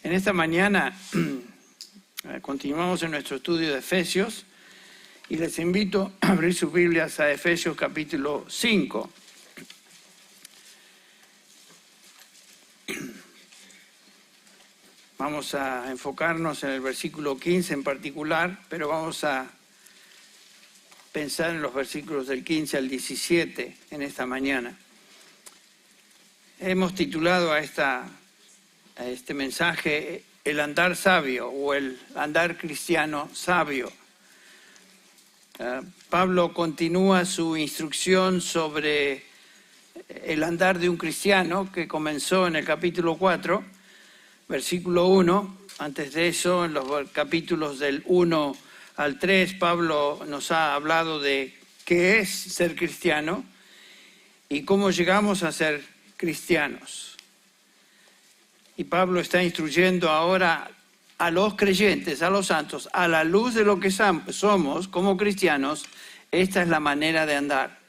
En esta mañana continuamos en nuestro estudio de Efesios y les invito a abrir sus Biblias a Efesios capítulo 5. Vamos a enfocarnos en el versículo 15 en particular, pero vamos a pensar en los versículos del 15 al 17 en esta mañana. Hemos titulado a este mensaje el andar sabio o el andar cristiano sabio. Pablo continúa su instrucción sobre el andar de un cristiano que comenzó en el capítulo 4, versículo 1. Antes de eso, en los capítulos del 1 al 3, Pablo nos ha hablado de qué es ser cristiano y cómo llegamos a ser cristianos. Y Pablo está instruyendo ahora a los creyentes, a los santos, a la luz de lo que somos como cristianos, esta es la manera de andar.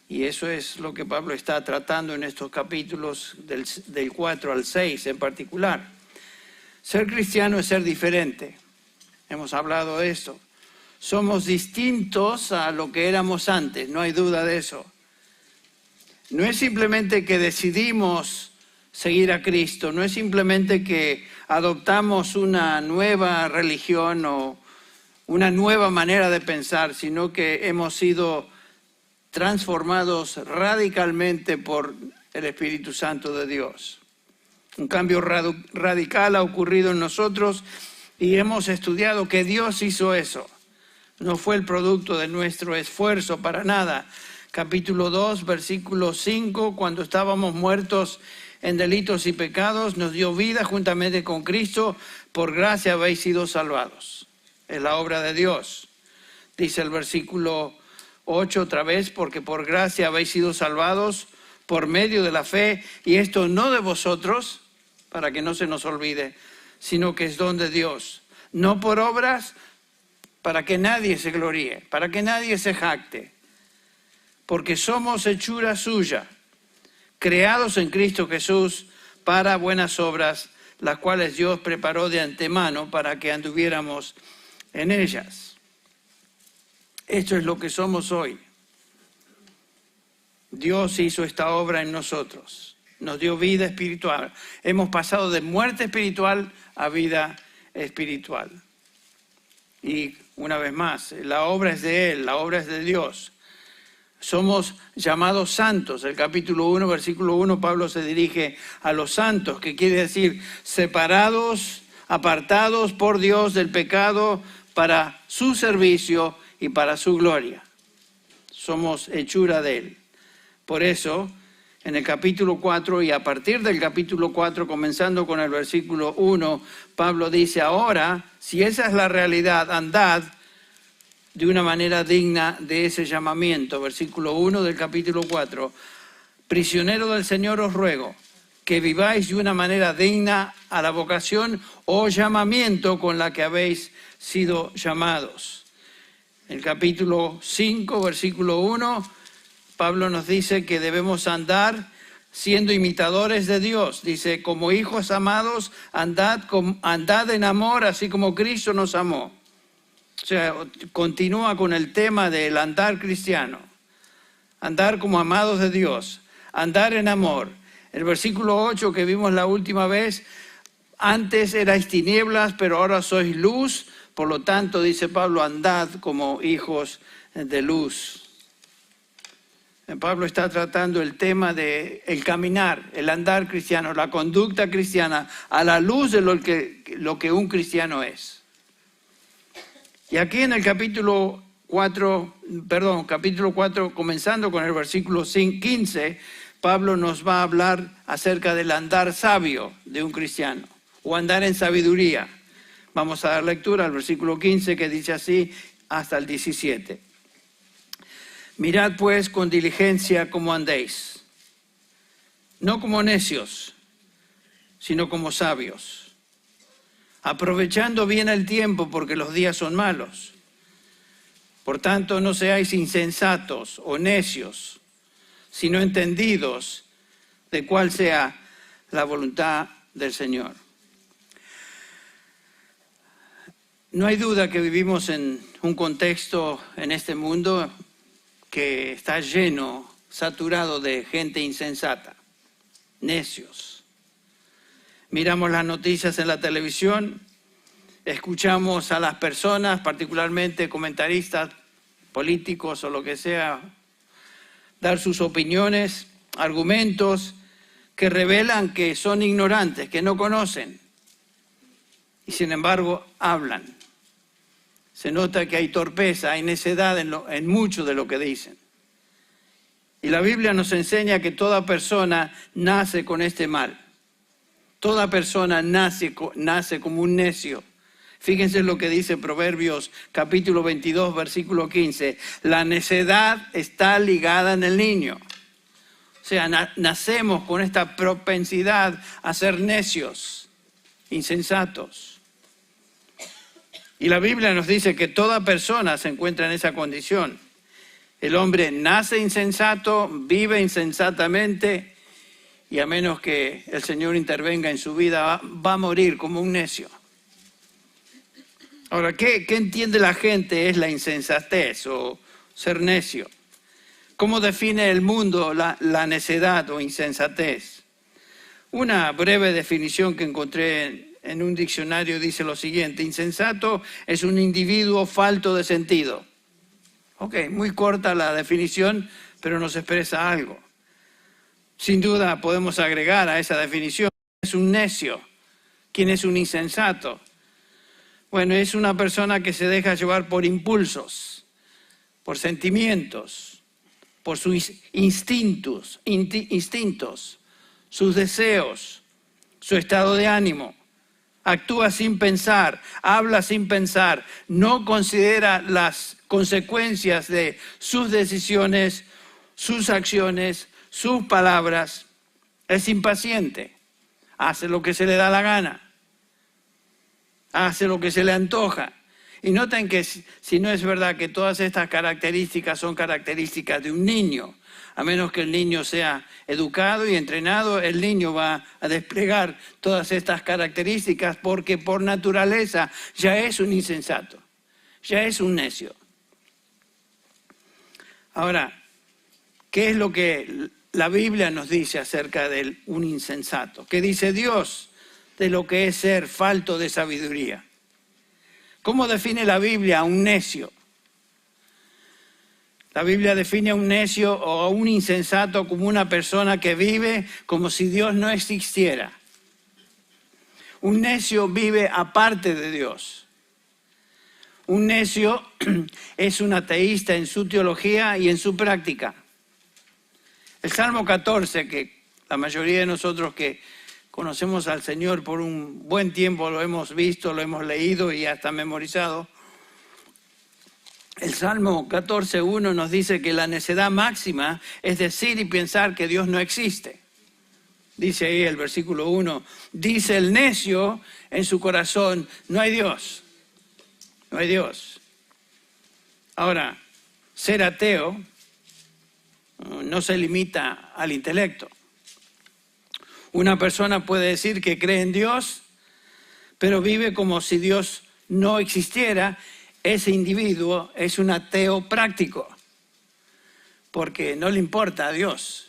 Y eso es lo que Pablo está tratando en estos capítulos del 4 al 6 en particular. Ser cristiano es ser diferente. Hemos hablado de esto. Somos distintos a lo que éramos antes, no hay duda de eso. No es simplemente que decidimos seguir a Cristo, no es simplemente que adoptamos una nueva religión o una nueva manera de pensar, sino que hemos sido transformados radicalmente por el Espíritu Santo de Dios. Un cambio radical ha ocurrido en nosotros y hemos estudiado que Dios hizo eso. No fue el producto de nuestro esfuerzo para nada. Capítulo 2, versículo 5, cuando estábamos muertos en delitos y pecados, nos dio vida juntamente con Cristo, por gracia habéis sido salvados. Es la obra de Dios. Dice el versículo 8 otra vez, porque por gracia habéis sido salvados por medio de la fe, y esto no de vosotros, para que no se nos olvide, sino que es don de Dios. No por obras, para que nadie se gloríe, para que nadie se jacte, porque somos hechura suya, creados en Cristo Jesús para buenas obras, las cuales Dios preparó de antemano para que anduviéramos en ellas. Esto es lo que somos hoy. Dios hizo esta obra en nosotros, nos dio vida espiritual. Hemos pasado de muerte espiritual a vida espiritual. Y una vez más, la obra es de Él, la obra es de Dios. Somos llamados santos. El capítulo 1, versículo 1, Pablo se dirige a los santos, que quiere decir separados, apartados por Dios del pecado para su servicio y para su gloria. Somos hechura de Él. Por eso, en el capítulo 4 y a partir del capítulo 4, comenzando con el versículo 1, Pablo dice, ahora, si esa es la realidad, andad de una manera digna de ese llamamiento. Versículo 1 del capítulo 4. Prisionero del Señor os ruego que viváis de una manera digna a la vocación o llamamiento con la que habéis sido llamados. En el capítulo 5, versículo 1, Pablo nos dice que debemos andar siendo imitadores de Dios. Dice, como hijos amados, andad en amor, así como Cristo nos amó. O sea, continúa con el tema del andar cristiano. Andar como amados de Dios. Andar en amor. El versículo 8 que vimos la última vez, antes erais tinieblas, pero ahora sois luz. Por lo tanto, dice Pablo, andad como hijos de luz. Pablo está tratando el tema de el caminar, el andar cristiano, la conducta cristiana, a la luz de lo que un cristiano es. Y aquí en el capítulo 4, comenzando con el versículo 15, Pablo nos va a hablar acerca del andar sabio de un cristiano, o andar en sabiduría. Vamos a dar lectura al versículo 15 que dice así hasta el 17. Mirad pues con diligencia cómo andéis, no como necios, sino como sabios, aprovechando bien el tiempo porque los días son malos. Por tanto, no seáis insensatos o necios, sino entendidos de cuál sea la voluntad del Señor. No hay duda que vivimos en un contexto en este mundo que está lleno, saturado de gente insensata, necios. Miramos las noticias en la televisión, escuchamos a las personas, particularmente comentaristas políticos o lo que sea, dar sus opiniones, argumentos que revelan que son ignorantes, que no conocen, y sin embargo hablan. Se nota que hay torpeza, hay necedad en mucho de lo que dicen. Y la Biblia nos enseña que toda persona nace con este mal. Toda persona nace como un necio. Fíjense lo que dice Proverbios capítulo 22, versículo 15. La necedad está ligada en el niño. O sea, nacemos con esta propensidad a ser necios, insensatos. Y la Biblia nos dice que toda persona se encuentra en esa condición. El hombre nace insensato, vive insensatamente, y a menos que el Señor intervenga en su vida, va a morir como un necio. Ahora, ¿qué entiende la gente es la insensatez o ser necio? ¿Cómo define el mundo la necedad o insensatez? Una breve definición que encontré en un diccionario dice lo siguiente: insensato es un individuo falto de sentido. Ok, muy corta la definición, pero nos expresa algo. Sin duda podemos agregar a esa definición: es un necio. ¿Quién es un insensato? Bueno, es una persona que se deja llevar por impulsos, por sentimientos, por sus instintos, sus deseos, su estado de ánimo. Actúa sin pensar, habla sin pensar, no considera las consecuencias de sus decisiones, sus acciones, sus palabras. Es impaciente, hace lo que se le da la gana, hace lo que se le antoja. Y noten que si no es verdad que todas estas características son características de un niño, a menos que el niño sea educado y entrenado, el niño va a desplegar todas estas características porque por naturaleza ya es un insensato, ya es un necio. Ahora, ¿qué es lo que la Biblia nos dice acerca de un insensato? ¿Qué dice Dios de lo que es ser falto de sabiduría? ¿Cómo define la Biblia a un necio? La Biblia define a un necio o a un insensato como una persona que vive como si Dios no existiera. Un necio vive aparte de Dios. Un necio es un ateísta en su teología y en su práctica. El Salmo 14, que la mayoría de nosotros que conocemos al Señor por un buen tiempo lo hemos visto, lo hemos leído y hasta memorizado. El Salmo 14:1 nos dice que la necedad máxima es decir y pensar que Dios no existe. Dice ahí el versículo 1, dice el necio en su corazón, no hay Dios, no hay Dios. Ahora, ser ateo no se limita al intelecto. Una persona puede decir que cree en Dios, pero vive como si Dios no existiera. Ese individuo es un ateo práctico, porque no le importa a Dios.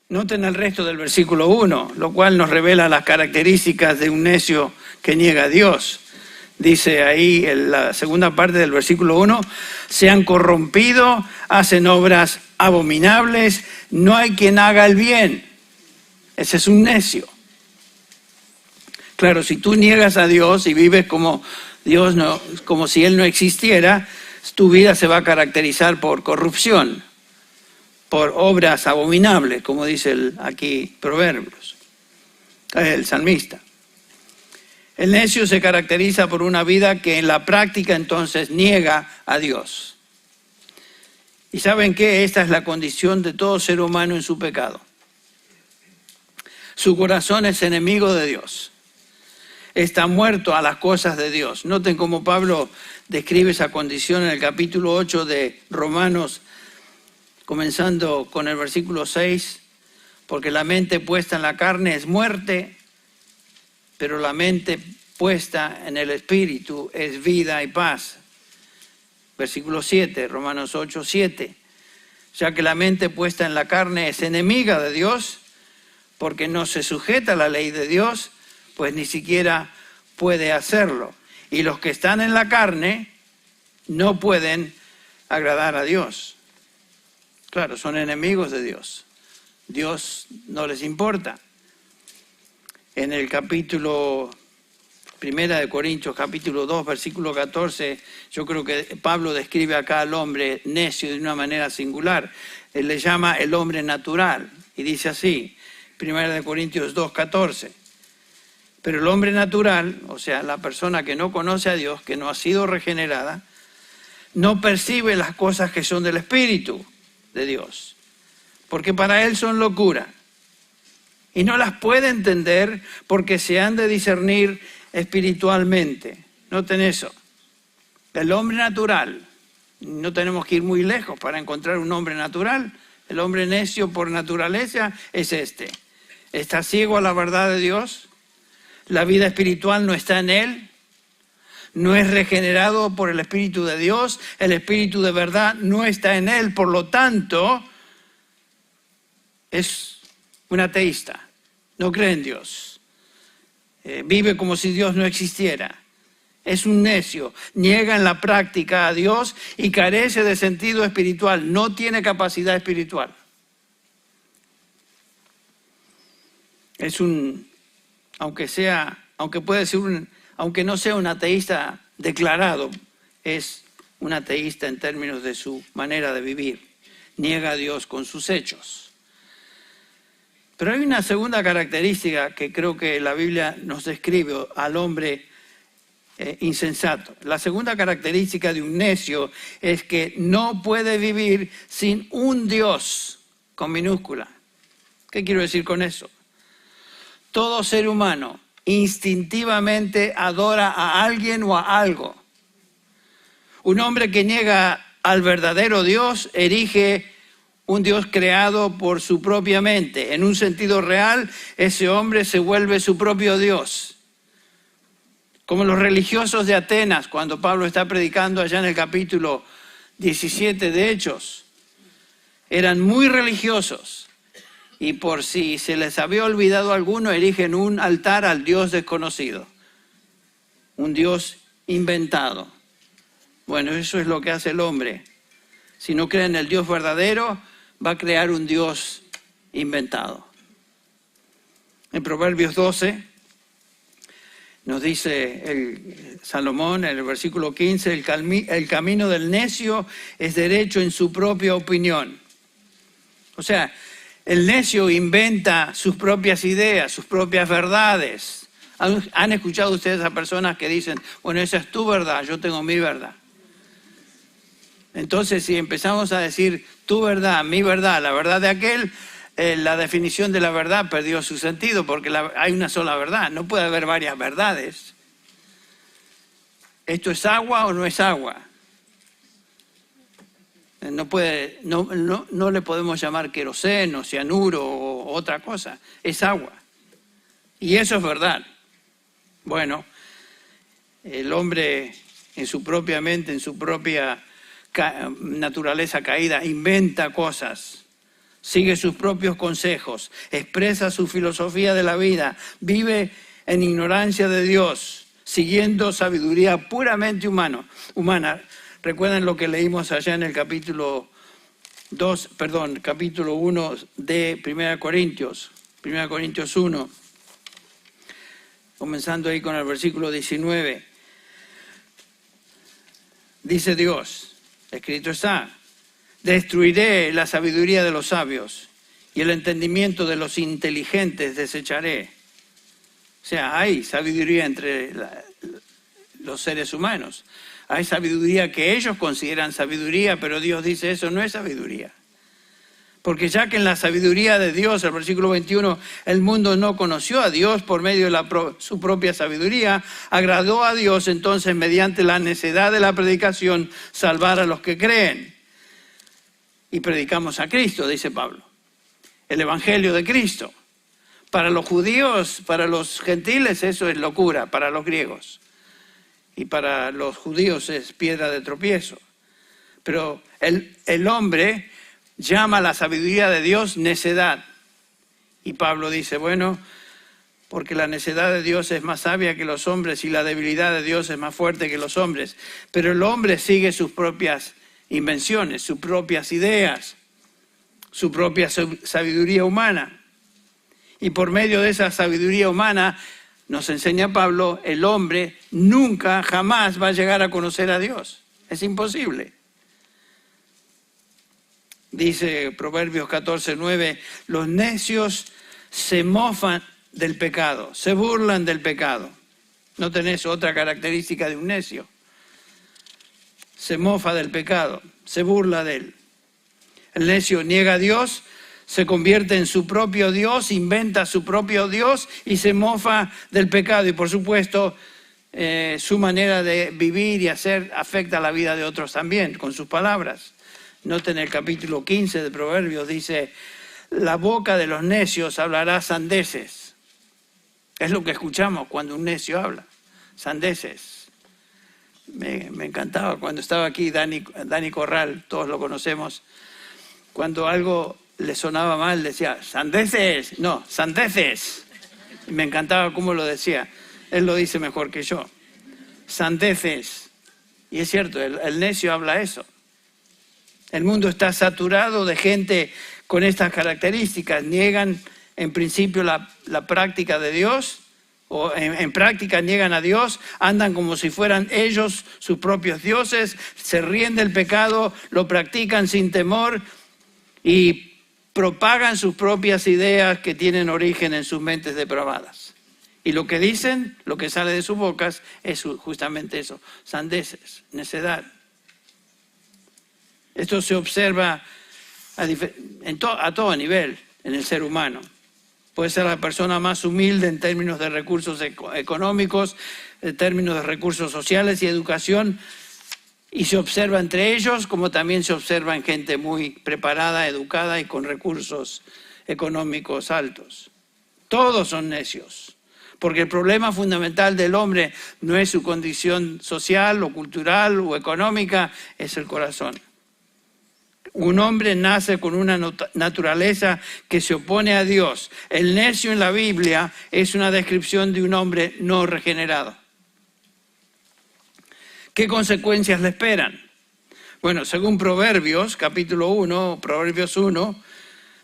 Noten el resto del versículo 1, lo cual nos revela las características de un necio que niega a Dios. Dice ahí en la segunda parte del versículo 1, se han corrompido, hacen obras abominables, no hay quien haga el bien. Ese es un necio. Claro, si tú niegas a Dios y vives como Dios no, como si Él no existiera, tu vida se va a caracterizar por corrupción, por obras abominables, como dice aquí Proverbios, el salmista. El necio se caracteriza por una vida que en la práctica entonces niega a Dios. ¿Y saben qué? Esta es la condición de todo ser humano en su pecado. Su corazón es enemigo de Dios. Está muerto a las cosas de Dios. Noten cómo Pablo describe esa condición en el capítulo 8 de Romanos, comenzando con el versículo 6, porque la mente puesta en la carne es muerte, pero la mente puesta en el Espíritu es vida y paz. Versículo 7, Romanos 8, 7. Ya que la mente puesta en la carne es enemiga de Dios, porque no se sujeta a la ley de Dios, pues ni siquiera puede hacerlo. Y los que están en la carne no pueden agradar a Dios. Claro, son enemigos de Dios. Dios no les importa. En el capítulo 1 de Corintios, capítulo 2, versículo 14, yo creo que Pablo describe acá al hombre necio de una manera singular. Él le llama el hombre natural y dice así, 1 de Corintios 2, 14. Pero el hombre natural, o sea, la persona que no conoce a Dios, que no ha sido regenerada, no percibe las cosas que son del Espíritu de Dios, porque para él son locura. Y no las puede entender porque se han de discernir espiritualmente. Noten eso. El hombre natural, no tenemos que ir muy lejos para encontrar un hombre natural. El hombre necio por naturaleza es este. Está ciego a la verdad de Dios. La vida espiritual no está en él. No es regenerado por el Espíritu de Dios. El Espíritu de verdad no está en él. Por lo tanto, es un ateísta. No cree en Dios. Vive como si Dios no existiera. Es un necio. Niega en la práctica a Dios y carece de sentido espiritual. No tiene capacidad espiritual. Es un, aunque no sea un ateísta declarado, es un ateísta en términos de su manera de vivir. Niega a Dios con sus hechos. Pero hay una segunda característica que creo que la Biblia nos describe al hombre insensato. La segunda característica de un necio es que no puede vivir sin un Dios con minúscula. ¿Qué quiero decir con eso? Todo ser humano instintivamente adora a alguien o a algo. Un hombre que niega al verdadero Dios erige un Dios creado por su propia mente. En un sentido real, ese hombre se vuelve su propio Dios. Como los religiosos de Atenas, cuando Pablo está predicando allá en el capítulo 17 de Hechos. Eran muy religiosos. Y por si se les había olvidado alguno, erigen un altar al Dios desconocido. Un Dios inventado. Bueno, eso es lo que hace el hombre. Si no cree en el Dios verdadero, va a crear un Dios inventado. En Proverbios 12 nos dice Salomón en el versículo 15, el camino del necio es derecho en su propia opinión. O sea, el necio inventa sus propias ideas, sus propias verdades. ¿Han escuchado ustedes a personas que dicen, bueno, esa es tu verdad, yo tengo mi verdad? Entonces, si empezamos a decir tu verdad, mi verdad, la verdad de aquel, la definición de la verdad perdió su sentido porque hay una sola verdad, no puede haber varias verdades. ¿Esto es agua o no es agua? No le podemos llamar queroseno, cianuro o otra cosa, es agua. Y eso es verdad. Bueno, el hombre en su propia mente, en su propia naturaleza caída, inventa cosas, sigue sus propios consejos, expresa su filosofía de la vida, vive en ignorancia de Dios, siguiendo sabiduría puramente humana. ¿Recuerdan lo que leímos allá en el capítulo 1 de 1 Corintios 1, comenzando ahí con el versículo 19? Dice Dios, escrito está, destruiré la sabiduría de los sabios y el entendimiento de los inteligentes desecharé. O sea, hay sabiduría entre los seres humanos. Hay sabiduría que ellos consideran sabiduría, pero Dios dice eso no es sabiduría. Porque ya que en la sabiduría de Dios, el versículo 21, el mundo no conoció a Dios por medio de su propia sabiduría, agradó a Dios entonces mediante la necedad de la predicación salvar a los que creen. Y predicamos a Cristo, dice Pablo, el Evangelio de Cristo. Para los judíos, para los gentiles, eso es locura, para los griegos. Y para los judíos es piedra de tropiezo. Pero el hombre llama a la sabiduría de Dios necedad. Y Pablo dice, bueno, porque la necedad de Dios es más sabia que los hombres y la debilidad de Dios es más fuerte que los hombres. Pero el hombre sigue sus propias invenciones, sus propias ideas, su propia sabiduría humana. Y por medio de esa sabiduría humana, nos enseña Pablo, el hombre nunca, jamás va a llegar a conocer a Dios. Es imposible. Dice Proverbios 14:9, los necios se mofan del pecado, se burlan del pecado. ¿No tenés otra característica de un necio? Se mofa del pecado, se burla de él. El necio niega a Dios, se convierte en su propio Dios, inventa su propio Dios y se mofa del pecado. Y por supuesto, su manera de vivir y hacer afecta a la vida de otros también, con sus palabras. Noten el capítulo 15 de Proverbios, dice, la boca de los necios hablará sandeces. Es lo que escuchamos cuando un necio habla, sandeces. Me encantaba cuando estaba aquí Dani Corral, todos lo conocemos. Cuando algo le sonaba mal, decía, sandeces, no, sandeces. Y me encantaba cómo lo decía. Él lo dice mejor que yo. Sandeces. Y es cierto, el necio habla eso. El mundo está saturado de gente con estas características. Niegan en principio la práctica de Dios, o en práctica niegan a Dios, andan como si fueran ellos sus propios dioses, se ríen del pecado, lo practican sin temor y propagan sus propias ideas que tienen origen en sus mentes depravadas. Y lo que dicen, lo que sale de sus bocas, es justamente eso, sandeces, necedad. Esto se observa a todo nivel en el ser humano. Puede ser la persona más humilde en términos de recursos económicos, en términos de recursos sociales y educación, y se observa entre ellos como también se observa en gente muy preparada, educada y con recursos económicos altos. Todos son necios, porque el problema fundamental del hombre no es su condición social o cultural o económica, es el corazón. Un hombre nace con una naturaleza que se opone a Dios. El necio en la Biblia es una descripción de un hombre no regenerado. ¿Qué consecuencias le esperan? Bueno, según Proverbios, capítulo 1, Proverbios 1,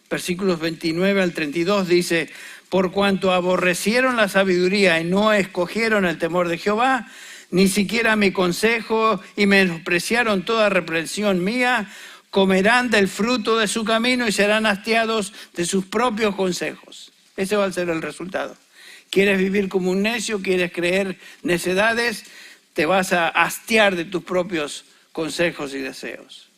versículos 29 al 32, dice, por cuanto aborrecieron la sabiduría y no escogieron el temor de Jehová, ni siquiera mi consejo y menospreciaron toda reprensión mía, comerán del fruto de su camino y serán hastiados de sus propios consejos. Ese va a ser el resultado. ¿Quieres vivir como un necio? ¿Quieres creer necedades? Te vas a hastiar de tus propios consejos y deseos.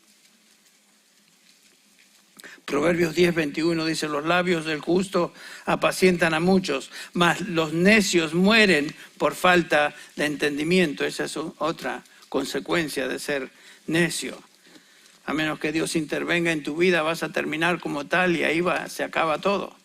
Proverbios 10:21 dice, los labios del justo apacientan a muchos, mas los necios mueren por falta de entendimiento. Esa es otra consecuencia de ser necio. A menos que Dios intervenga en tu vida, vas a terminar como tal y ahí se acaba todo.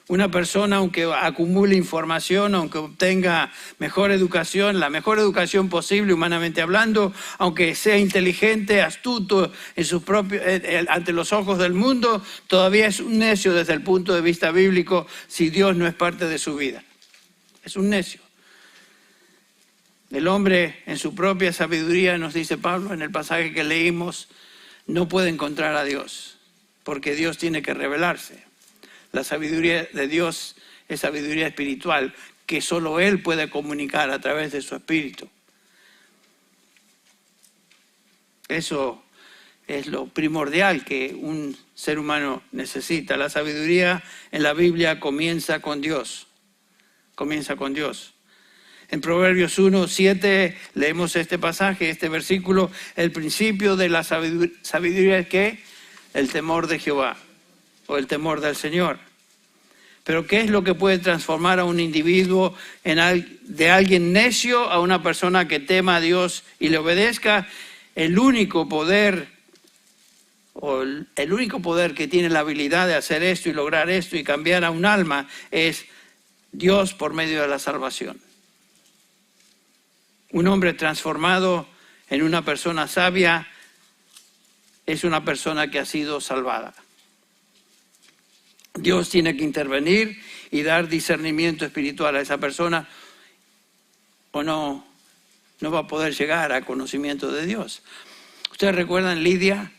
Una persona, aunque acumule información, aunque obtenga mejor educación, la mejor educación posible humanamente hablando, aunque sea inteligente, astuto en sus propios, ante los ojos del mundo, todavía es un necio desde el punto de vista bíblico si Dios no es parte de su vida. Es un necio. El hombre en su propia sabiduría, nos dice Pablo en el pasaje que leímos, no puede encontrar a Dios, porque Dios tiene que revelarse. La sabiduría de Dios es sabiduría espiritual, que solo Él puede comunicar a través de su espíritu. Eso es lo primordial que un ser humano necesita. La sabiduría en la Biblia comienza con Dios. Comienza con Dios. En Proverbios 1:7 leemos este pasaje, este versículo. El principio de la sabiduría es ¿qué? El temor de Jehová o el temor del Señor. Pero ¿qué es lo que puede transformar a un individuo de alguien necio a una persona que tema a Dios y le obedezca? El único poder o el único poder que tiene la habilidad de hacer esto y lograr esto y cambiar a un alma es Dios por medio de la salvación. Un hombre transformado en una persona sabia es una persona que ha sido salvada. Dios tiene que intervenir y dar discernimiento espiritual a esa persona, o no va a poder llegar al conocimiento de Dios. Ustedes recuerdan Lidia,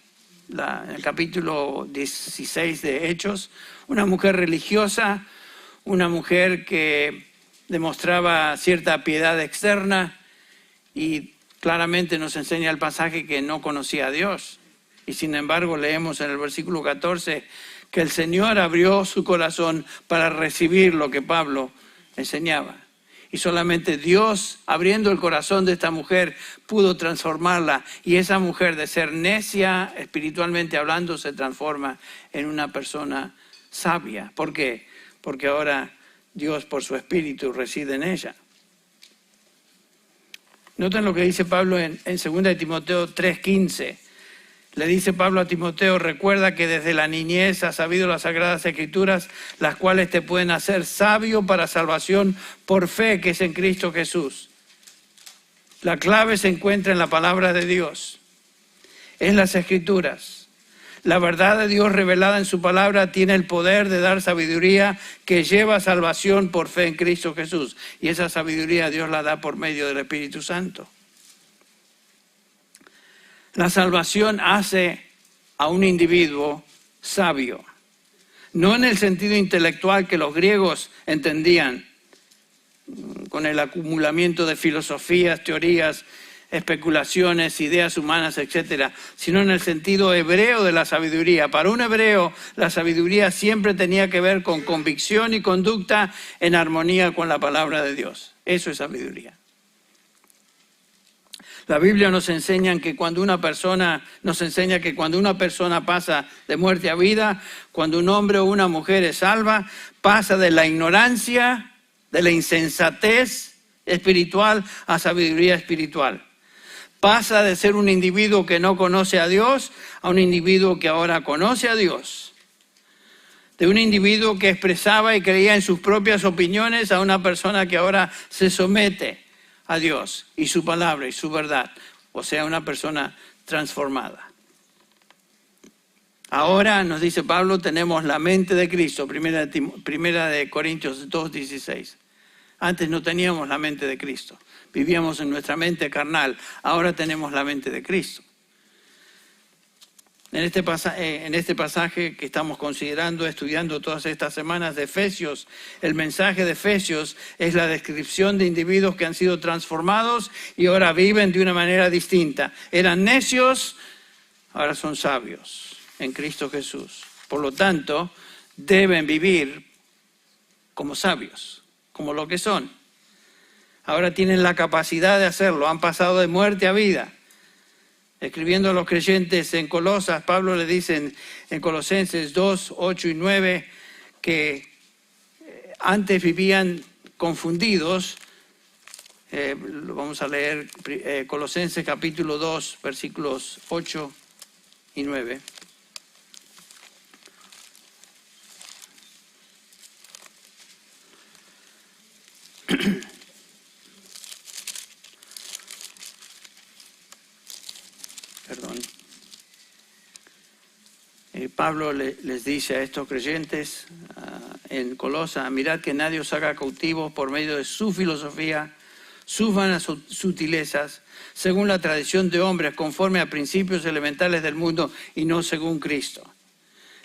en el capítulo 16 de Hechos, una mujer religiosa, una mujer que demostraba cierta piedad externa y claramente nos enseña el pasaje que no conocía a Dios. Y sin embargo leemos en el versículo 14 que el Señor abrió su corazón para recibir lo que Pablo enseñaba. Y solamente Dios, abriendo el corazón de esta mujer, pudo transformarla. Y esa mujer, de ser necia espiritualmente hablando, se transforma en una persona sabia. ¿Por qué? Porque ahora Dios por su Espíritu reside en ella. Noten lo que dice Pablo en 2 Timoteo 3:15. Le dice Pablo a Timoteo: recuerda que desde la niñez has sabido las Sagradas Escrituras, las cuales te pueden hacer sabio para salvación por fe que es en Cristo Jesús. La clave se encuentra en la palabra de Dios, en las Escrituras. La verdad de Dios revelada en su palabra tiene el poder de dar sabiduría que lleva a salvación por fe en Cristo Jesús. Y esa sabiduría Dios la da por medio del Espíritu Santo. La salvación hace a un individuo sabio, no en el sentido intelectual que los griegos entendían, con el acumulamiento de filosofías, teorías, especulaciones, ideas humanas, etcétera, sino en el sentido hebreo de la sabiduría. Para un hebreo, la sabiduría siempre tenía que ver con convicción y conducta en armonía con la palabra de Dios. Eso es sabiduría. La Biblia nos enseña que cuando una persona pasa de muerte a vida, cuando un hombre o una mujer es salva, pasa de la ignorancia, de la insensatez espiritual a sabiduría espiritual. Pasa de ser un individuo que no conoce a Dios a un individuo que ahora conoce a Dios. De un individuo que expresaba y creía en sus propias opiniones a una persona que ahora se somete a Dios y su palabra y su verdad, o sea, una persona transformada. Ahora, nos dice Pablo, tenemos la mente de Cristo, primera de Corintios 2:16. Antes no teníamos la mente de Cristo, vivíamos en nuestra mente carnal, ahora tenemos la mente de Cristo. En este pasaje que estamos considerando, estudiando todas estas semanas de Efesios, el mensaje de Efesios es la descripción de individuos que han sido transformados y ahora viven de una manera distinta. Eran necios, ahora son sabios en Cristo Jesús. Por lo tanto, deben vivir como sabios, como lo que son. Ahora tienen la capacidad de hacerlo, han pasado de muerte a vida. Escribiendo a los creyentes en Colosas, Pablo le dice en Colosenses 2, 8 y 9 que antes vivían confundidos. Vamos a leer Colosenses capítulo 2, versículos 8 y 9. Perdón. Pablo les dice a estos creyentes en Colosa: mirad que nadie os haga cautivos por medio de su filosofía, sus vanas sutilezas, según la tradición de hombres, conforme a principios elementales del mundo y no según Cristo.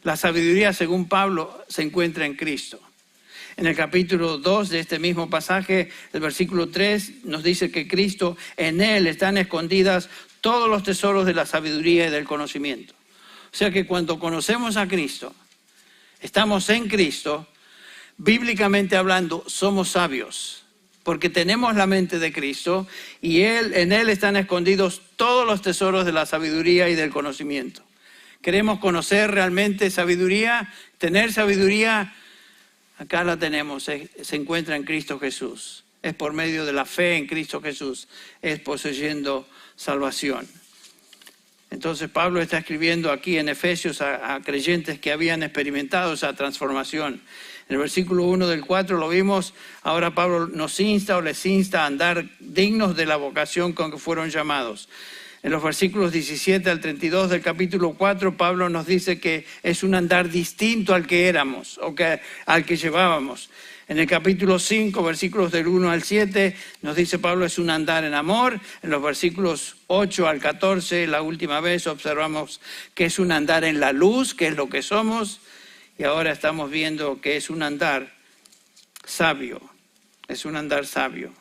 La sabiduría, según Pablo, se encuentra en Cristo. En el capítulo 2 de este mismo pasaje, el versículo 3 nos dice que Cristo, en Él están escondidas todos los tesoros de la sabiduría y del conocimiento. O sea que cuando conocemos a Cristo, estamos en Cristo, bíblicamente hablando, somos sabios, porque tenemos la mente de Cristo y en Él están escondidos todos los tesoros de la sabiduría y del conocimiento. ¿Queremos conocer realmente sabiduría? ¿Tener sabiduría? Acá la tenemos, se encuentra en Cristo Jesús. Es por medio de la fe en Cristo Jesús, es poseyendo salvación. Entonces Pablo está escribiendo aquí en Efesios a creyentes que habían experimentado esa transformación. En el versículo 1 del 4 lo vimos, ahora Pablo nos insta o les insta a andar dignos de la vocación con que fueron llamados. En los versículos 17 al 32 del capítulo 4, Pablo nos dice que es un andar distinto al que éramos o al que llevábamos. En el capítulo 5, versículos del 1 al 7, nos dice Pablo es un andar en amor. En los versículos 8 al 14, la última vez observamos que es un andar en la luz, que es lo que somos. Y ahora estamos viendo que es un andar sabio, es un andar sabio.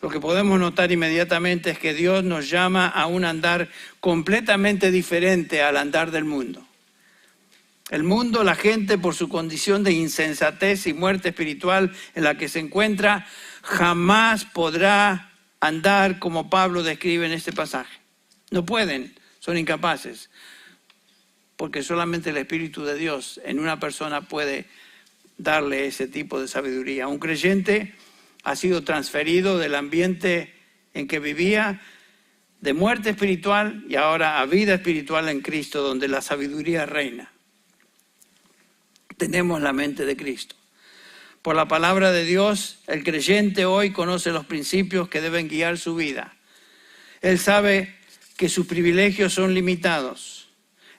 Lo que podemos notar inmediatamente es que Dios nos llama a un andar completamente diferente al andar del mundo. El mundo, la gente, por su condición de insensatez y muerte espiritual en la que se encuentra, jamás podrá andar como Pablo describe en este pasaje. No pueden, son incapaces, porque solamente el Espíritu de Dios en una persona puede darle ese tipo de sabiduría. Un creyente ha sido transferido del ambiente en que vivía, de muerte espiritual, y ahora a vida espiritual en Cristo, donde la sabiduría reina. Tenemos la mente de Cristo. Por la palabra de Dios, el creyente hoy conoce los principios que deben guiar su vida. Él sabe que sus privilegios son limitados.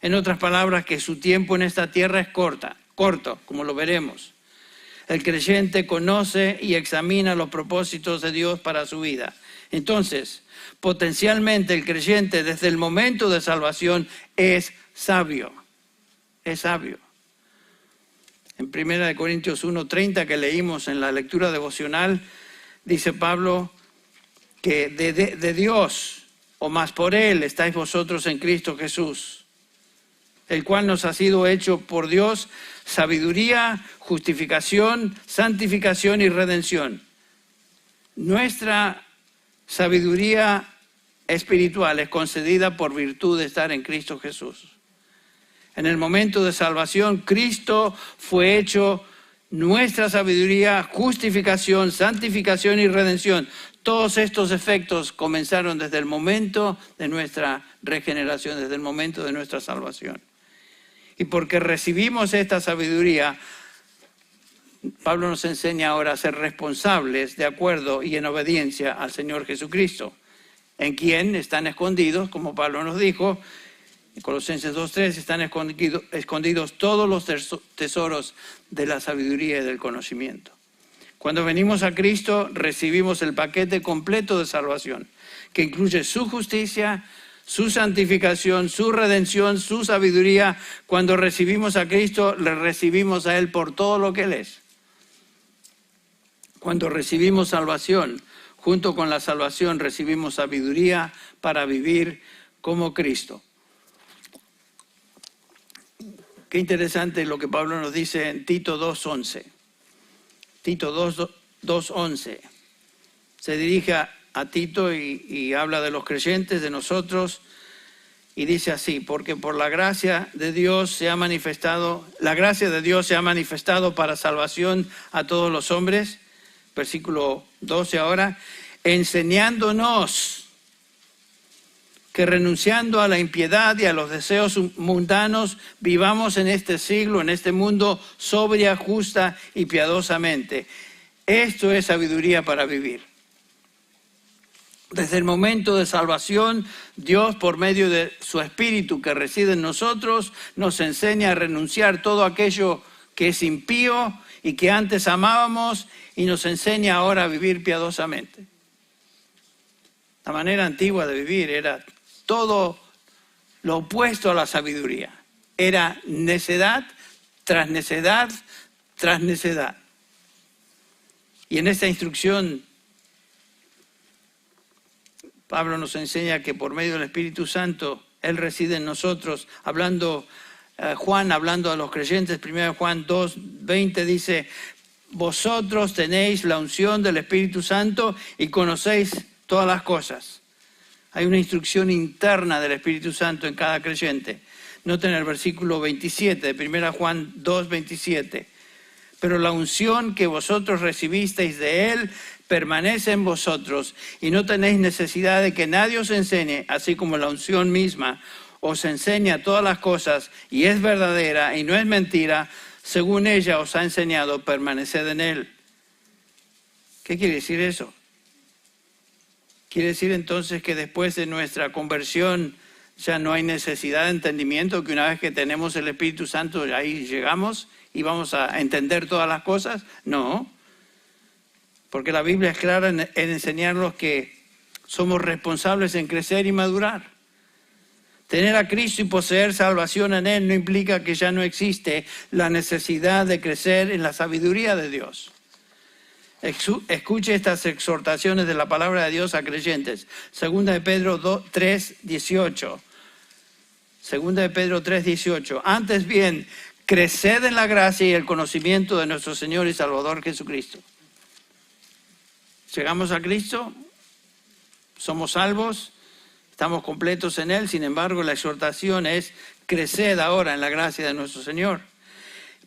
En otras palabras, que su tiempo en esta tierra es corto, como lo veremos. El creyente conoce y examina los propósitos de Dios para su vida. Entonces, potencialmente el creyente desde el momento de salvación es sabio. Es sabio. En 1 Corintios 1:30 que leímos en la lectura devocional, dice Pablo que de Dios, o más por Él, estáis vosotros en Cristo Jesús, el cual nos ha sido hecho por Dios sabiduría, justificación, santificación y redención. Nuestra sabiduría espiritual es concedida por virtud de estar en Cristo Jesús. En el momento de salvación, Cristo fue hecho nuestra sabiduría, justificación, santificación y redención. Todos estos efectos comenzaron desde el momento de nuestra regeneración, desde el momento de nuestra salvación. Y porque recibimos esta sabiduría, Pablo nos enseña ahora a ser responsables de acuerdo y en obediencia al Señor Jesucristo, en quien están escondidos, como Pablo nos dijo, en Colosenses 2:3, están escondidos todos los tesoros de la sabiduría y del conocimiento. Cuando venimos a Cristo, recibimos el paquete completo de salvación, que incluye su justicia, su santificación, su redención, su sabiduría. Cuando recibimos a Cristo, le recibimos a Él por todo lo que Él es. Cuando recibimos salvación, junto con la salvación recibimos sabiduría para vivir como Cristo. Qué interesante lo que Pablo nos dice en Tito 2:11. Tito 2:11. Se dirige a Tito y habla de los creyentes, de nosotros, y dice así: porque por la gracia de Dios se ha manifestado, la gracia de Dios se ha manifestado para salvación a todos los hombres, versículo 12 ahora, enseñándonos que renunciando a la impiedad y a los deseos mundanos, vivamos en este siglo, en este mundo, sobria, justa y piadosamente. Esto es sabiduría para vivir. Desde el momento de salvación, Dios, por medio de su Espíritu que reside en nosotros, nos enseña a renunciar todo aquello que es impío y que antes amábamos, y nos enseña ahora a vivir piadosamente. La manera antigua de vivir era todo lo opuesto a la sabiduría. Era necedad tras necedad tras necedad. Y en esta instrucción, Pablo nos enseña que por medio del Espíritu Santo, Él reside en nosotros. Juan, hablando a los creyentes, 1 Juan 2:20 dice: vosotros tenéis la unción del Espíritu Santo y conocéis todas las cosas. Hay una instrucción interna del Espíritu Santo en cada creyente. Noten el versículo 27 de 1 Juan 2:27. Pero la unción que vosotros recibisteis de Él permanece en vosotros y no tenéis necesidad de que nadie os enseñe, así como la unción misma os enseña todas las cosas y es verdadera y no es mentira, según ella os ha enseñado, permaneced en él. ¿Qué quiere decir eso? Quiere decir entonces que después de nuestra conversión ya no hay necesidad de entendimiento, que una vez que tenemos el Espíritu Santo ahí llegamos y vamos a entender todas las cosas. No, porque la Biblia es clara en enseñarnos que somos responsables en crecer y madurar. Tener a Cristo y poseer salvación en Él no implica que ya no existe la necesidad de crecer en la sabiduría de Dios. Escuche estas exhortaciones de la palabra de Dios a creyentes. Segunda de Pedro 3:18. Segunda de Pedro 3:18. Antes bien, creced en la gracia y el conocimiento de nuestro Señor y Salvador Jesucristo. Llegamos a Cristo, somos salvos, estamos completos en Él. Sin embargo, la exhortación es: creced ahora en la gracia de nuestro Señor.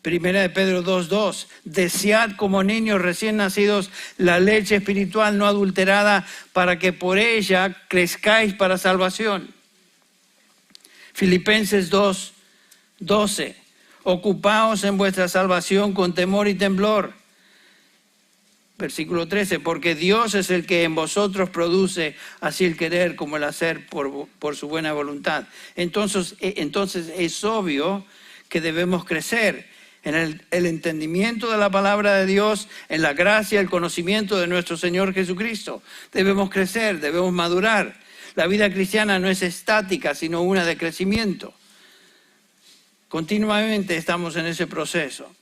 Primera de Pedro 2:2, desead como niños recién nacidos la leche espiritual no adulterada, para que por ella crezcáis para salvación. Filipenses 2:12, ocupaos en vuestra salvación con temor y temblor. Versículo 13, porque Dios es el que en vosotros produce así el querer como el hacer por su buena voluntad. Entonces es obvio que debemos crecer en el entendimiento de la palabra de Dios, en la gracia y el conocimiento de nuestro Señor Jesucristo. Debemos crecer, debemos madurar. La vida cristiana no es estática, sino una de crecimiento. Continuamente estamos en ese proceso.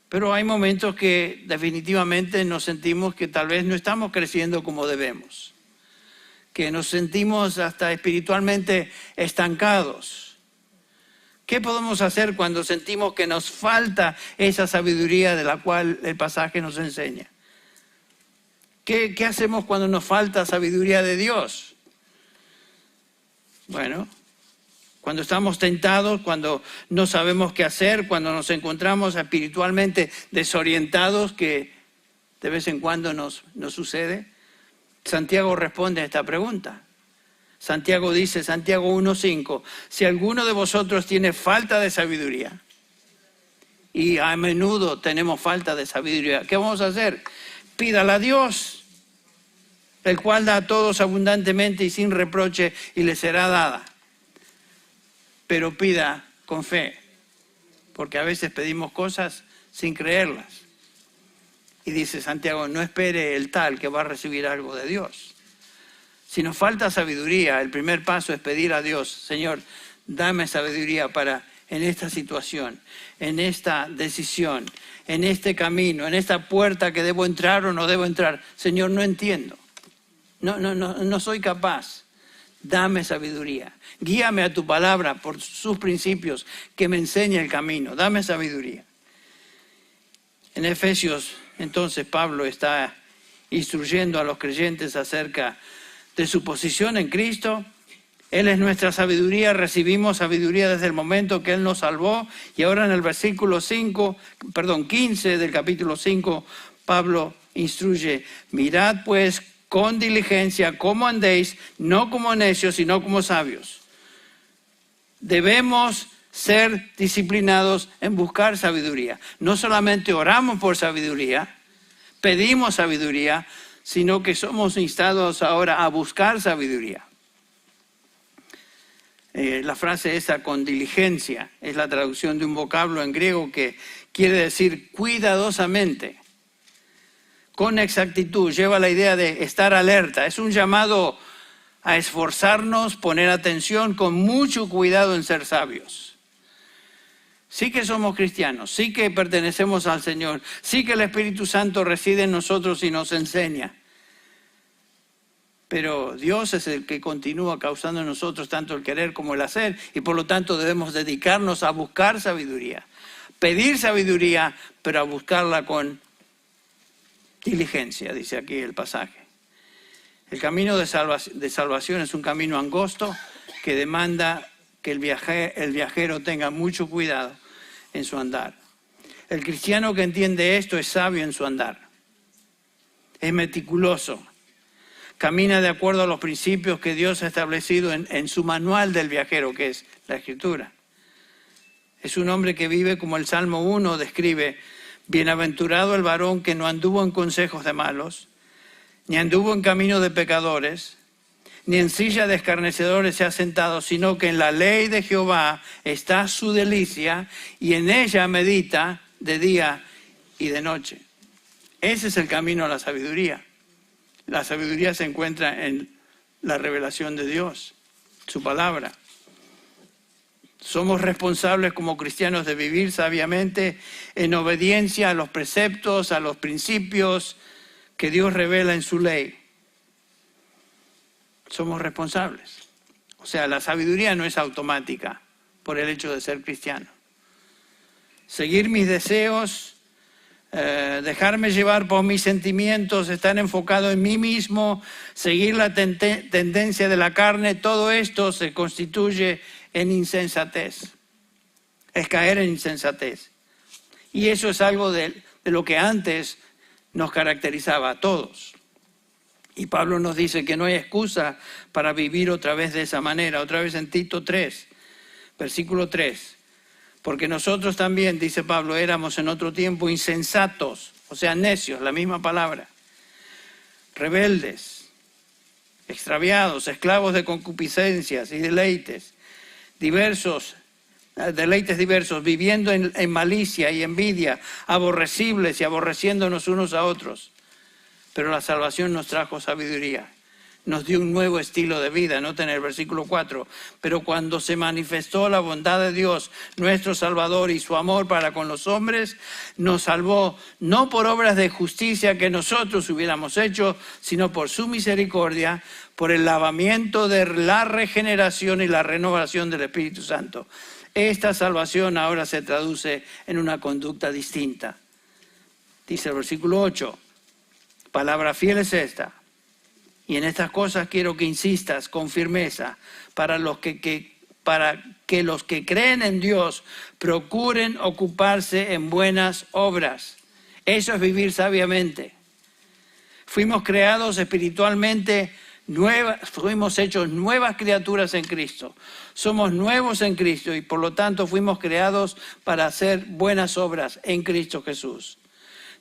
Pero hay momentos que definitivamente nos sentimos que tal vez no estamos creciendo como debemos, que nos sentimos hasta espiritualmente estancados. ¿Qué podemos hacer cuando sentimos que nos falta esa sabiduría de la cual el pasaje nos enseña? ¿Qué hacemos cuando nos falta sabiduría de Dios? Bueno, cuando estamos tentados, cuando no sabemos qué hacer, cuando nos encontramos espiritualmente desorientados, que de vez en cuando nos sucede, Santiago responde a esta pregunta. Santiago dice, Santiago 1:5, si alguno de vosotros tiene falta de sabiduría, y a menudo tenemos falta de sabiduría, ¿qué vamos a hacer? Pídala a Dios, el cual da a todos abundantemente y sin reproche, y le será dada. Pero pida con fe, porque a veces pedimos cosas sin creerlas. Y dice Santiago, no espere el tal que va a recibir algo de Dios. Si nos falta sabiduría, el primer paso es pedir a Dios, Señor, dame sabiduría para en esta situación, en esta decisión, en este camino, en esta puerta que debo entrar o no debo entrar. Señor, no entiendo, no soy capaz. Dame sabiduría. Guíame a tu palabra por sus principios, que me enseñe el camino. Dame sabiduría. En Efesios, entonces, Pablo está instruyendo a los creyentes acerca de su posición en Cristo. Él es nuestra sabiduría, recibimos sabiduría desde el momento que Él nos salvó. Y ahora en el versículo 15 del capítulo 5, Pablo instruye, mirad pues con diligencia cómo andéis, no como necios, sino como sabios. Debemos ser disciplinados en buscar sabiduría. No solamente oramos por sabiduría, pedimos sabiduría, sino que somos instados ahora a buscar sabiduría. La frase esa, con diligencia, es la traducción de un vocablo en griego que quiere decir cuidadosamente, con exactitud, lleva la idea de estar alerta. Es un llamado a esforzarnos, poner atención, con mucho cuidado en ser sabios. Sí que somos cristianos, sí que pertenecemos al Señor, sí que el Espíritu Santo reside en nosotros y nos enseña. Pero Dios es el que continúa causando en nosotros tanto el querer como el hacer, y por lo tanto debemos dedicarnos a buscar sabiduría. Pedir sabiduría, pero a buscarla con diligencia, dice aquí el pasaje. El camino de salvación es un camino angosto que demanda que el viajero tenga mucho cuidado en su andar. El cristiano que entiende esto es sabio en su andar, es meticuloso, camina de acuerdo a los principios que Dios ha establecido en su manual del viajero, que es la Escritura. Es un hombre que vive como el Salmo 1 describe: bienaventurado el varón que no anduvo en consejos de malos, ni anduvo en camino de pecadores, ni en silla de escarnecedores se ha sentado, sino que en la ley de Jehová está su delicia, y en ella medita de día y de noche. Ese es el camino a la sabiduría. La sabiduría se encuentra en la revelación de Dios, su palabra. Somos responsables como cristianos de vivir sabiamente en obediencia a los preceptos, a los principios que Dios revela en su ley. Somos responsables. O sea, la sabiduría no es automática por el hecho de ser cristiano. Seguir mis deseos, dejarme llevar por mis sentimientos, estar enfocado en mí mismo, seguir la tendencia de la carne, todo esto se constituye en insensatez. Es caer en insensatez. Y eso es algo de lo que antes nos caracterizaba a todos. Y Pablo nos dice que no hay excusa para vivir otra vez de esa manera. Otra vez en Tito 3, versículo 3. Porque nosotros también, dice Pablo, éramos en otro tiempo insensatos, o sea, necios, la misma palabra, rebeldes, extraviados, esclavos de concupiscencias y deleites diversos, viviendo en malicia y envidia, aborrecibles y aborreciéndonos unos a otros. Pero la salvación nos trajo sabiduría, nos dio un nuevo estilo de vida. Noten el versículo 4. Pero cuando se manifestó la bondad de Dios, nuestro Salvador, y su amor para con los hombres, nos salvó no por obras de justicia que nosotros hubiéramos hecho, sino por su misericordia, por el lavamiento de la regeneración y la renovación del Espíritu Santo. Esta salvación ahora se traduce en una conducta distinta. Dice el versículo 8. Palabra fiel es esta, y en estas cosas quiero que insistas con firmeza, para que los que creen en Dios procuren ocuparse en buenas obras. Eso es vivir sabiamente. Fuimos creados espiritualmente fuimos hechos nuevas criaturas en Cristo. Somos nuevos en Cristo y por lo tanto fuimos creados para hacer buenas obras en Cristo Jesús.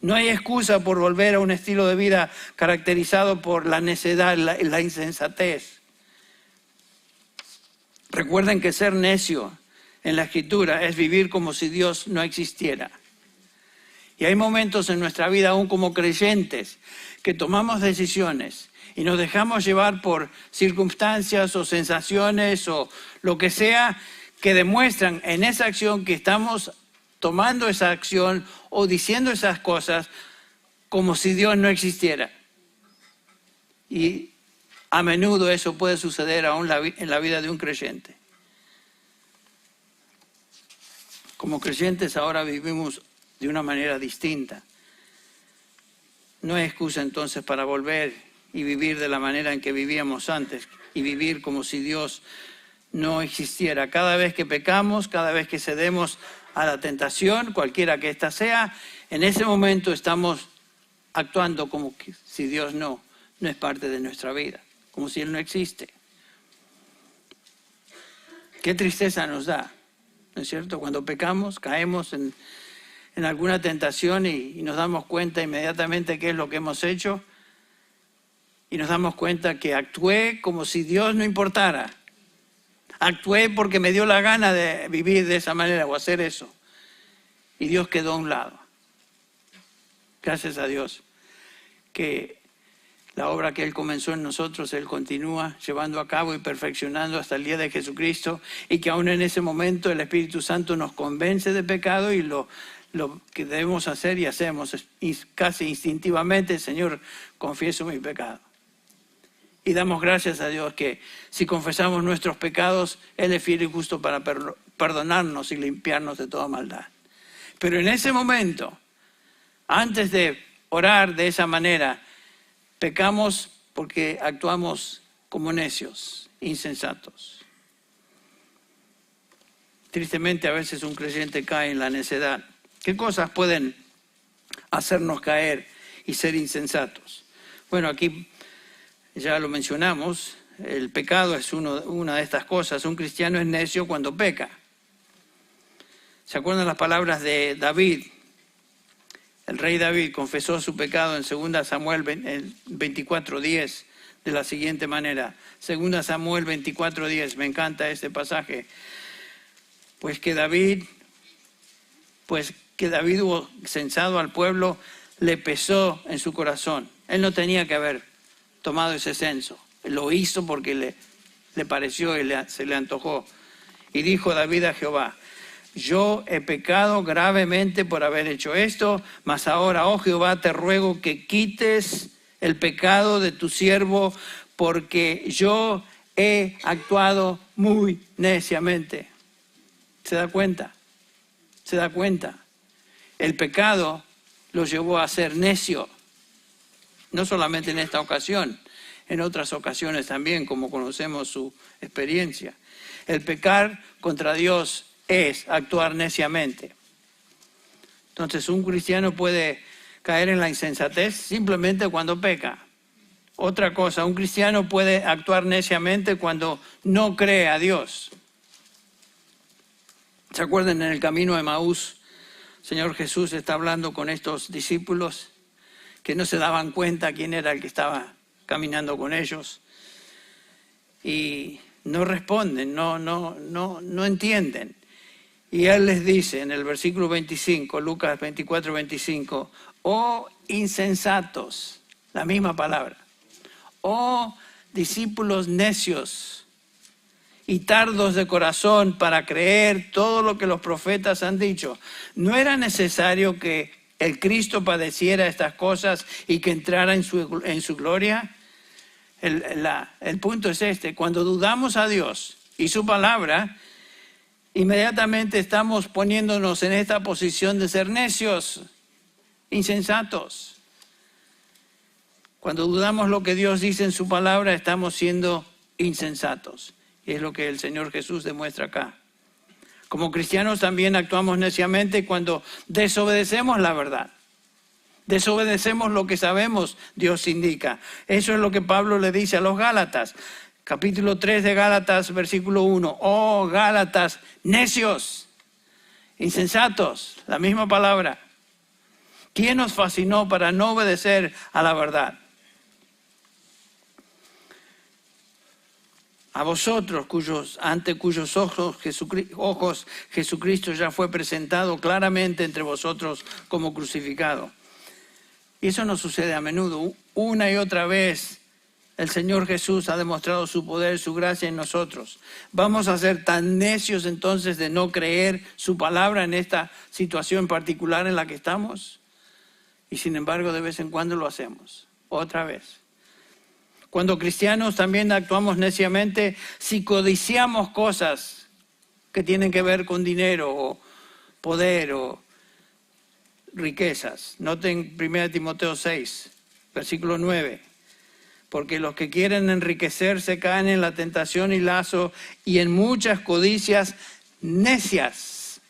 No hay excusa por volver a un estilo de vida caracterizado por la necedad, la insensatez. Recuerden que ser necio en la Escritura es vivir como si Dios no existiera. Y hay momentos en nuestra vida, aún como creyentes, que tomamos decisiones y nos dejamos llevar por circunstancias o sensaciones o lo que sea que demuestran en esa acción que estamos tomando esa acción o diciendo esas cosas como si Dios no existiera. Y a menudo eso puede suceder aún en la vida de un creyente. Como creyentes ahora vivimos de una manera distinta. No hay excusa entonces para volver y vivir de la manera en que vivíamos antes y vivir como si Dios no existiera. Cada vez que pecamos, cada vez que cedemos a la tentación, cualquiera que ésta sea, en ese momento estamos actuando como que si Dios no es parte de nuestra vida, como si Él no existe. Qué tristeza nos da, ¿no es cierto? Cuando pecamos, caemos en alguna tentación y nos damos cuenta inmediatamente qué es lo que hemos hecho y nos damos cuenta que actué como si Dios no importara. Actué porque me dio la gana de vivir de esa manera o hacer eso. Y Dios quedó a un lado. Gracias a Dios que la obra que Él comenzó en nosotros, Él continúa llevando a cabo y perfeccionando hasta el día de Jesucristo, y que aún en ese momento el Espíritu Santo nos convence de pecado y lo que debemos hacer y hacemos casi instintivamente: Señor, confieso mi pecado. Y damos gracias a Dios que si confesamos nuestros pecados, Él es fiel y justo para perdonarnos y limpiarnos de toda maldad. Pero en ese momento, antes de orar de esa manera, pecamos porque actuamos como necios, insensatos. Tristemente, a veces un creyente cae en la necedad. ¿Qué cosas pueden hacernos caer y ser insensatos? Bueno, aquí Ya lo mencionamos, el pecado es una de estas cosas. Un cristiano es necio cuando peca. ¿Se acuerdan las palabras de David? El rey David confesó su pecado en 2 Samuel 24:10 de la siguiente manera. 2 Samuel 24:10, me encanta este pasaje. Pues que David hubo censado al pueblo, le pesó en su corazón. Él no tenía que haber tomado ese censo. Él lo hizo porque le pareció y se le antojó. Y dijo David a Jehová: yo he pecado gravemente por haber hecho esto, mas ahora, oh Jehová, te ruego que quites el pecado de tu siervo, porque yo he actuado muy neciamente. ¿Se da cuenta? ¿Se da cuenta? El pecado lo llevó a ser necio, no solamente en esta ocasión, en otras ocasiones también, como conocemos su experiencia. El pecar contra Dios es actuar neciamente. Entonces, un cristiano puede caer en la insensatez simplemente cuando peca. Otra cosa, un cristiano puede actuar neciamente cuando no cree a Dios. ¿Se acuerdan en el camino de Emaús? El Señor Jesús está hablando con estos discípulos que no se daban cuenta quién era el que estaba caminando con ellos. Y no responden, no entienden. Y Él les dice en el versículo 25, Lucas 24:25, oh insensatos, la misma palabra, oh discípulos necios y tardos de corazón para creer todo lo que los profetas han dicho. ¿No era necesario que el Cristo padeciera estas cosas y que entrara en su gloria? El punto es este: cuando dudamos a Dios y su palabra, inmediatamente estamos poniéndonos en esta posición de ser necios, insensatos. Cuando dudamos lo que Dios dice en su palabra, estamos siendo insensatos. Y es lo que el Señor Jesús demuestra acá. Como cristianos también actuamos neciamente cuando desobedecemos la verdad. Desobedecemos lo que sabemos Dios indica. Eso es lo que Pablo le dice a los Gálatas. Capítulo 3 de Gálatas, versículo 1. Oh, Gálatas, necios, insensatos, la misma palabra. ¿Quién nos fascinó para no obedecer a la verdad? A vosotros, ante cuyos ojos Jesucristo ya fue presentado claramente entre vosotros como crucificado. Y eso no sucede a menudo. Una y otra vez el Señor Jesús ha demostrado su poder, su gracia en nosotros. ¿Vamos a ser tan necios entonces de no creer su palabra en esta situación particular en la que estamos? Y sin embargo, de vez en cuando lo hacemos. Otra vez. Cuando cristianos también actuamos neciamente si codiciamos cosas que tienen que ver con dinero o poder o riquezas. Noten 1 Timoteo 6, versículo 9. Porque los que quieren enriquecerse caen en la tentación y lazo y en muchas codicias necias.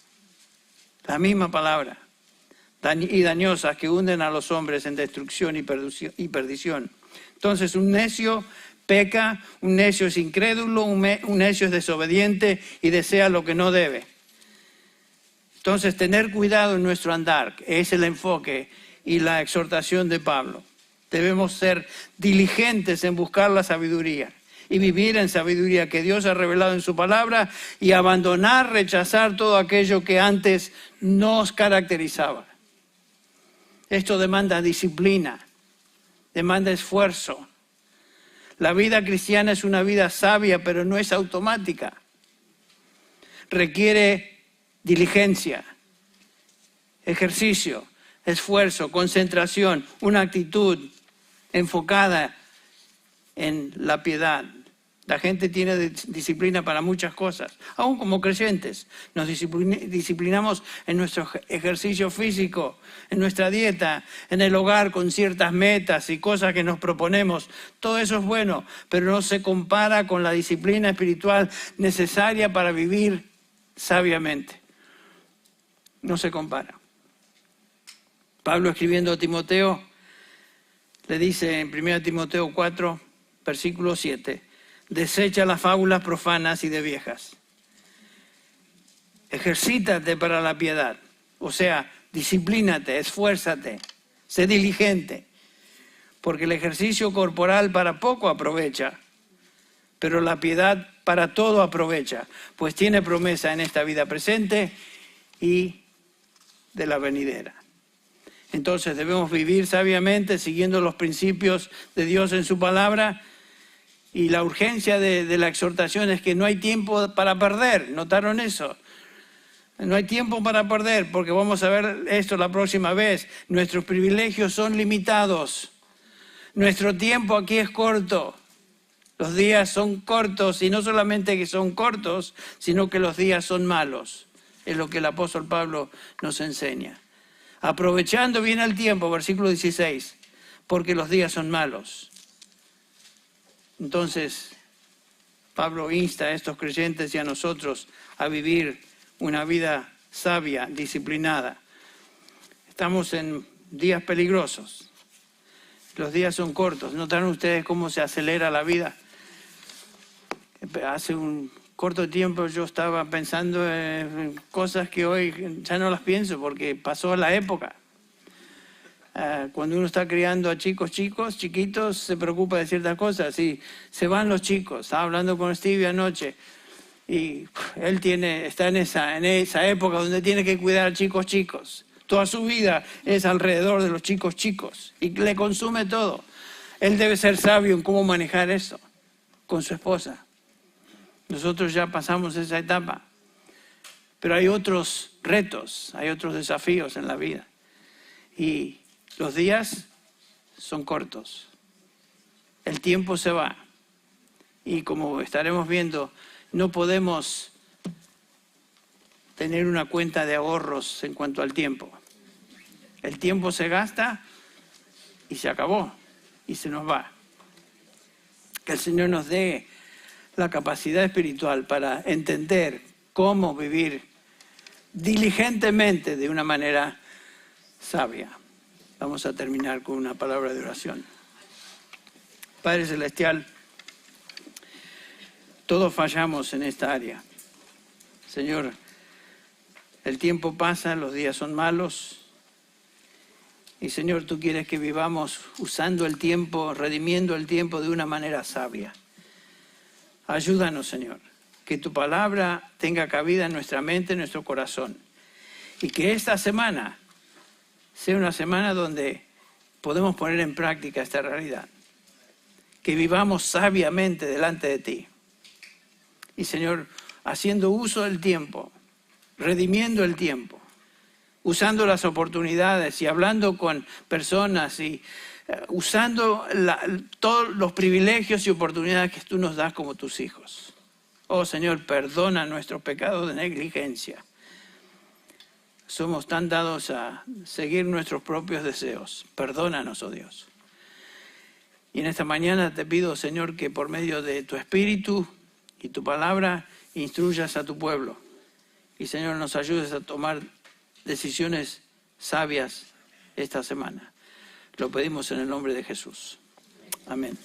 La misma palabra. Y dañosas que hunden a los hombres en destrucción y perdición. Entonces un necio peca, un necio es incrédulo, un necio es desobediente y desea lo que no debe. Entonces tener cuidado en nuestro andar es el enfoque y la exhortación de Pablo. Debemos ser diligentes en buscar la sabiduría y vivir en sabiduría que Dios ha revelado en su palabra y abandonar, rechazar todo aquello que antes nos caracterizaba. Esto demanda disciplina, demanda esfuerzo. La vida cristiana es una vida sabia, pero no es automática. Requiere diligencia, ejercicio, esfuerzo, concentración, una actitud enfocada en la piedad. La gente tiene disciplina para muchas cosas, aún como creyentes. Nos disciplinamos en nuestro ejercicio físico, en nuestra dieta, en el hogar con ciertas metas y cosas que nos proponemos. Todo eso es bueno, pero no se compara con la disciplina espiritual necesaria para vivir sabiamente. No se compara. Pablo, escribiendo a Timoteo, le dice en 1 Timoteo 4, versículo 7, desecha las fábulas profanas y de viejas. Ejercítate para la piedad, o sea, disciplínate, esfuérzate, sé diligente, porque el ejercicio corporal para poco aprovecha, pero la piedad para todo aprovecha, pues tiene promesa en esta vida presente y de la venidera. Entonces debemos vivir sabiamente, siguiendo los principios de Dios en su palabra, y la urgencia de la exhortación es que no hay tiempo para perder. ¿Notaron eso? No hay tiempo para perder, porque vamos a ver esto la próxima vez. Nuestros privilegios son limitados. Nuestro tiempo aquí es corto. Los días son cortos, y no solamente que son cortos, sino que los días son malos. Es lo que el apóstol Pablo nos enseña. Aprovechando bien el tiempo, versículo 16, porque los días son malos. Entonces, Pablo insta a estos creyentes y a nosotros a vivir una vida sabia, disciplinada. Estamos en días peligrosos. Los días son cortos. ¿Notaron ustedes cómo se acelera la vida? Hace un corto tiempo yo estaba pensando en cosas que hoy ya no las pienso porque pasó la época. Cuando uno está criando a chiquitos, se preocupa de ciertas cosas. Y se van los chicos. Estaba hablando con Stevie anoche. Y él está en esa época donde tiene que cuidar a chicos. Toda su vida es alrededor de los chicos. Y le consume todo. Él debe ser sabio en cómo manejar eso con su esposa. Nosotros ya pasamos esa etapa. Pero hay otros retos, hay otros desafíos en la vida. Y los días son cortos. El tiempo se va. Y como estaremos viendo, no podemos tener una cuenta de ahorros en cuanto al tiempo. El tiempo se gasta y se acabó y se nos va. Que el Señor nos dé la capacidad espiritual para entender cómo vivir diligentemente de una manera sabia. Vamos a terminar con una palabra de oración. Padre Celestial, todos fallamos en esta área. Señor, el tiempo pasa, los días son malos. Y Señor, tú quieres que vivamos usando el tiempo, redimiendo el tiempo de una manera sabia. Ayúdanos, Señor, que tu palabra tenga cabida en nuestra mente, en nuestro corazón. Y que esta semana sea una semana donde podemos poner en práctica esta realidad. Que vivamos sabiamente delante de ti. Y Señor, haciendo uso del tiempo, redimiendo el tiempo, usando las oportunidades y hablando con personas y usando todos los privilegios y oportunidades que tú nos das como tus hijos. Oh Señor, perdona nuestros pecados de negligencia. Somos tan dados a seguir nuestros propios deseos. Perdónanos, oh Dios. Y en esta mañana te pido, Señor, que por medio de tu Espíritu y tu palabra instruyas a tu pueblo. Y, Señor, nos ayudes a tomar decisiones sabias esta semana. Lo pedimos en el nombre de Jesús. Amén.